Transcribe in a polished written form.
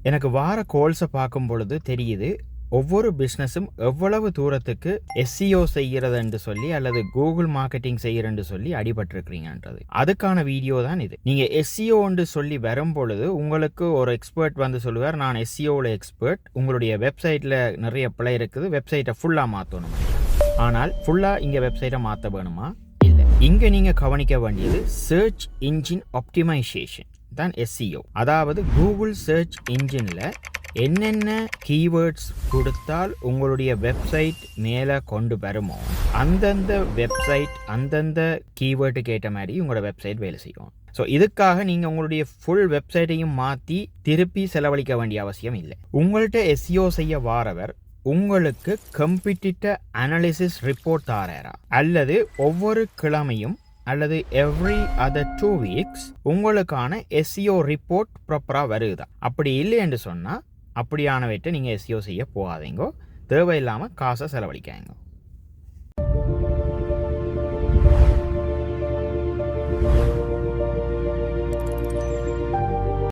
எனக்கு வார கோல்ஸை பார்க்கும் பொழுது தெரியுது ஒவ்வொரு பிஸ்னஸும் எவ்வளவு தூரத்துக்கு எஸ்சிஓ செய்கிறதுன்னு சொல்லி அல்லது கூகுள் மார்க்கெட்டிங் செய்கிறன்னு சொல்லி அடிபட்டிருக்கிறீங்கன்றது. அதுக்கான வீடியோ தான் இது. நீங்கள் எஸ்சிஓன்னு சொல்லி வரும் பொழுது உங்களுக்கு ஒரு எக்ஸ்பர்ட் வந்து சொல்லுவார், நான் எஸ்சிஓவில் எக்ஸ்பர்ட், உங்களுடைய வெப்சைட்டில் நிறைய பிழை இருக்குது, வெப்சைட்டை ஃபுல்லாக மாற்றணும். ஆனால் ஃபுல்லாக இங்கே வெப்சைட்டை மாற்ற வேணுமா? இல்லை. இங்கே நீங்கள் கவனிக்க வேண்டியது சர்ச் இன்ஜின் ஆப்டிமைசேஷன் தான் எஸ்சிஓ. அதாவது கூகுள் சர்ச் இன்ஜினில் என்னென்ன கீவேர்ட்ஸ் கொடுத்தால் உங்களுடைய வெப்சைட் மேலே கொண்டு வருமோ அந்தந்த வெப்சைட் அந்தந்த கீவேர்டுக்கு ஏற்ற மாதிரி உங்களோட வெப்சைட் வேலை செய்யும். ஸோ இதுக்காக நீங்கள் உங்களுடைய ஃபுல் வெப்சைட்டையும் மாற்றி திருப்பி செலவழிக்க வேண்டிய அவசியம் இல்லை. உங்கள்கிட்ட எஸ்இஓ செய்ய வாரவர் உங்களுக்கு கம்ப்ளீட்டட் அனாலிசிஸ் ரிப்போர்ட் தாராரா, அல்லது ஒவ்வொரு கிழமையும் அல்லது எவ்ரி அதர் 2 weeks உங்களுக்கான எஸ்இஓ ரிப்போர்ட் ப்ராப்பராக வருதா? அப்படி இல்லைன்னு சொன்னால் அப்படியானவற்றை நீங்கள் எஸ்இஓ செய்ய போகாதீங்கோ, தேவையில்லாமல் காசை செலவழிக்காங்க.